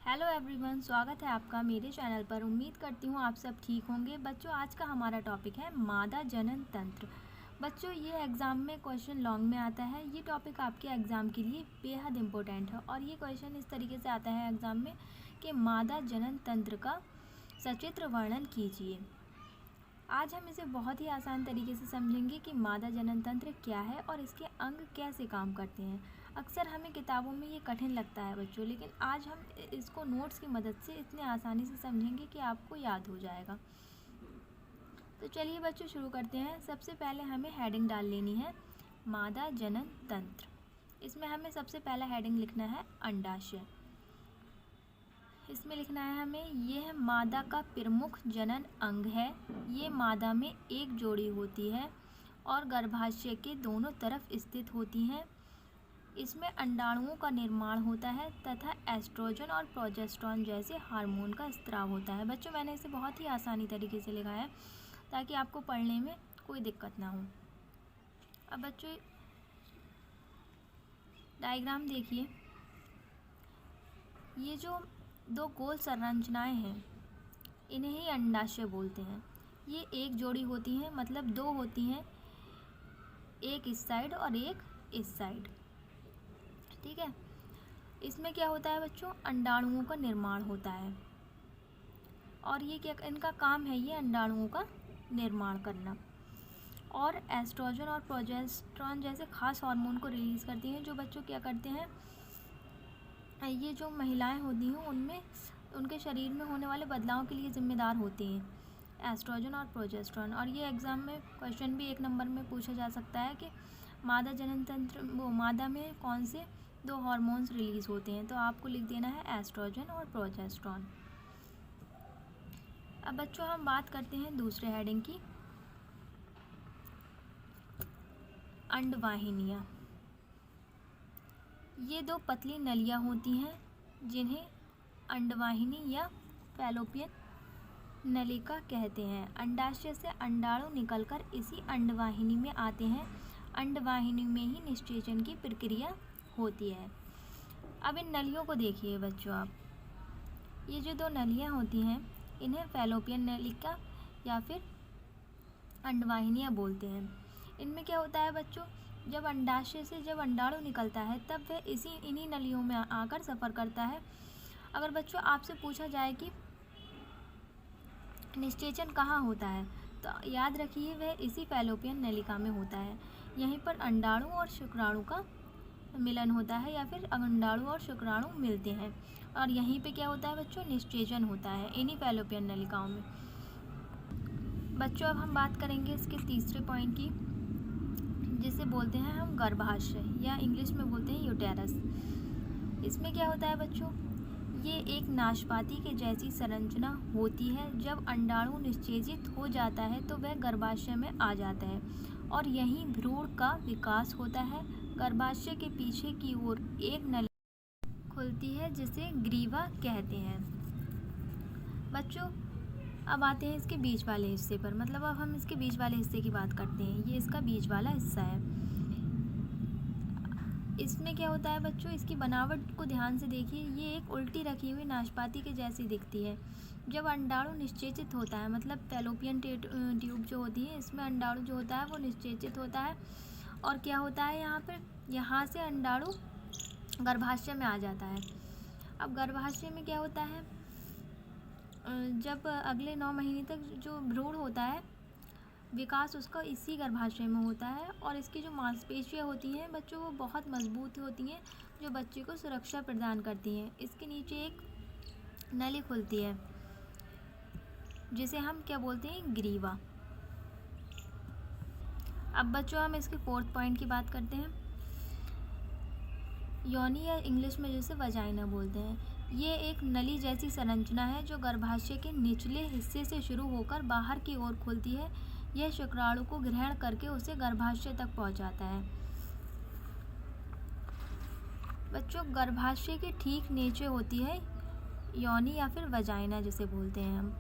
Hello everyone, स्वागत है आपका मेरे चैनल पर। उम्मीद करती हूँ आप सब ठीक होंगे। बच्चों, आज का हमारा टॉपिक है मादा जनन तंत्र। बच्चों, ये एग्ज़ाम में क्वेश्चन लॉन्ग में आता है। ये टॉपिक आपके एग्ज़ाम के लिए बेहद इम्पोर्टेंट है और ये क्वेश्चन इस तरीके से आता है एग्ज़ाम में कि मादा जनन तंत्र का सचित्र वर्णन कीजिए। आज हम इसे बहुत ही आसान तरीके से समझेंगे कि मादा जनन तंत्र क्या है और इसके अंग कैसे काम करते हैं। अक्सर हमें किताबों में ये कठिन लगता है बच्चों, लेकिन आज हम इसको नोट्स की मदद से इतने आसानी से समझेंगे कि आपको याद हो जाएगा। तो चलिए बच्चों, शुरू करते हैं। सबसे पहले हमें हेडिंग डाल लेनी है, मादा जनन तंत्र। इसमें हमें सबसे पहला हेडिंग लिखना है अंडाशय। इसमें लिखना है हमें, यह मादा का प्रमुख जनन अंग है। ये मादा में एक जोड़ी होती है और गर्भाशय के दोनों तरफ स्थित होती हैं। इसमें अंडाणुओं का निर्माण होता है तथा एस्ट्रोजन और प्रोजेस्टेरोन जैसे हार्मोन का स्त्राव होता है। बच्चों, मैंने इसे बहुत ही आसानी तरीके से लिखा है ताकि आपको पढ़ने में कोई दिक्कत ना हो। अब बच्चों, डायग्राम देखिए। ये जो दो गोल संरचनाएं हैं, इन्हें ही अंडाशय बोलते हैं। ये एक जोड़ी होती हैं, मतलब दो होती हैं, एक इस साइड और एक इस साइड। ठीक है। इसमें क्या होता है बच्चों, अंडाणुओं का निर्माण होता है और ये क्या, इनका काम है ये अंडाणुओं का निर्माण करना। और एस्ट्रोजन और प्रोजेस्टेरोन जैसे खास हार्मोन को रिलीज़ करती हैं, जो बच्चों क्या करते हैं, ये जो महिलाएं होती हैं उनमें उनके शरीर में होने वाले बदलाव के लिए जिम्मेदार होती हैं एस्ट्रोजन और प्रोजेस्टेरोन। और ये एग्ज़ाम में क्वेश्चन भी एक नंबर में पूछा जा सकता है कि मादा जनन तंत्र, वो मादा में कौन से दो हार्मोन्स रिलीज़ होते हैं, तो आपको लिख देना है एस्ट्रोजन और प्रोजेस्टेरोन। अब बच्चों, हम बात करते हैं दूसरे हेडिंग की, अंडवाहिनियाँ। ये दो पतली नलियाँ होती हैं जिन्हें अंडवाहिनी या फैलोपियन नलिका कहते हैं। अंडाशय से अंडाणु निकलकर इसी अंडवाहिनी में आते हैं। अंडवाहिनी में ही निषेचन की प्रक्रिया होती है। अब इन नलियों को देखिए बच्चों आप। ये जो दो नलियाँ होती हैं, इन्हें फैलोपियन नलिका या फिर अंडवाहिनियाँ बोलते हैं। इनमें क्या होता है बच्चों, जब अंडाशय से जब अंडाणु निकलता है तब वह इन्हीं नलियों में आकर सफ़र करता है। अगर बच्चों आपसे पूछा जाए कि निषेचन कहाँ होता है, तो याद रखिए वह इसी फैलोपियन नलिका में होता है। यहीं पर अंडाणु और शुक्राणु का मिलन होता है या फिर अंडाणु और शुक्राणु मिलते हैं और यहीं पे क्या होता है बच्चों, निषेचन होता है इन्हीं फैलोपियन नलिकाओं में। बच्चों, अब हम बात करेंगे इसके तीसरे पॉइंट की, जिसे बोलते हैं हम गर्भाशय या इंग्लिश में बोलते हैं यूटेरस। इसमें क्या होता है बच्चों, ये एक नाशपाती के जैसी संरचना होती है। जब अंडाणु निषेचित हो जाता है तो वह गर्भाशय में आ जाता है और यहीं भ्रूण का विकास होता है। गर्भाशय के पीछे की ओर एक नली खुलती है जिसे ग्रीवा कहते हैं। बच्चों, अब आते हैं इसके बीच वाले हिस्से पर, मतलब अब हम इसके बीच वाले हिस्से की बात करते हैं। ये इसका बीच वाला हिस्सा है। इसमें क्या होता है बच्चों, इसकी बनावट को ध्यान से देखिए। ये एक उल्टी रखी हुई नाशपाती के जैसी दिखती है। जब अंडाणु निषेचित होता है, मतलब फैलोपियन ट्यूब जो होती है, इसमें अंडाणु जो होता है वो निषेचित होता है और क्या होता है यहाँ से अंडाणु गर्भाशय में आ जाता है। अब गर्भाशय में क्या होता है, जब अगले 9 महीने तक जो भ्रूण होता है, विकास उसका इसी गर्भाशय में होता है और इसकी जो मांसपेशियाँ होती हैं बच्चों, वो बहुत मजबूत होती हैं, जो बच्चे को सुरक्षा प्रदान करती हैं। इसके नीचे एक नली खुलती है जिसे हम क्या बोलते हैं, ग्रीवा। अब बच्चों, हम इसके फोर्थ पॉइंट की बात करते हैं, योनि या इंग्लिश में जिसे वजाइना बोलते हैं। ये एक नली जैसी संरचना है जो गर्भाशय के निचले हिस्से से शुरू होकर बाहर की ओर खुलती है। यह शुक्राणु को ग्रहण करके उसे गर्भाशय तक पहुंचाता है। बच्चों, गर्भाशय के ठीक नीचे होती है योनि या फिर वजाइना जिसे बोलते हैं हम।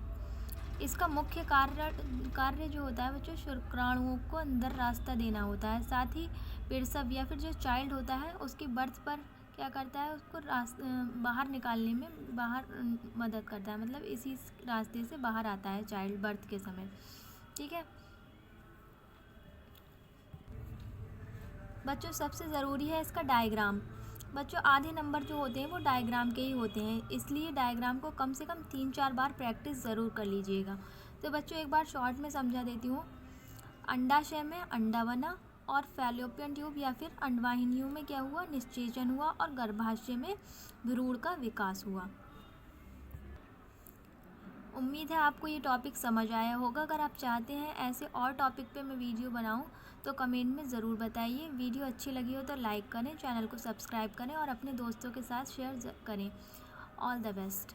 इसका मुख्य कार्य जो होता है बच्चों, शुक्राणुओं को अंदर रास्ता देना होता है। साथ ही प्रसव या फिर जो चाइल्ड होता है उसकी बर्थ पर क्या करता है, उसको बाहर निकालने में बाहर मदद करता है, मतलब इसी रास्ते से बाहर आता है चाइल्ड बर्थ के समय। ठीक है बच्चों, सबसे ज़रूरी है इसका डायग्राम। बच्चों आधे नंबर जो होते हैं वो डायग्राम के ही होते हैं, इसलिए डायग्राम को कम से कम 3-4 बार प्रैक्टिस ज़रूर कर लीजिएगा। तो बच्चों एक बार शॉर्ट में समझा देती हूँ। अंडाशय में अंडा बना और फैलोपियन ट्यूब या फिर अंडवाहिनियों में क्या हुआ, निषेचन हुआ और गर्भाशय में भ्रूण का विकास हुआ। उम्मीद है आपको ये टॉपिक समझ आया होगा। अगर आप चाहते हैं ऐसे और टॉपिक पे मैं वीडियो बनाऊं तो कमेंट में ज़रूर बताइए। वीडियो अच्छी लगी हो तो लाइक करें, चैनल को सब्सक्राइब करें और अपने दोस्तों के साथ शेयर करें। All the best.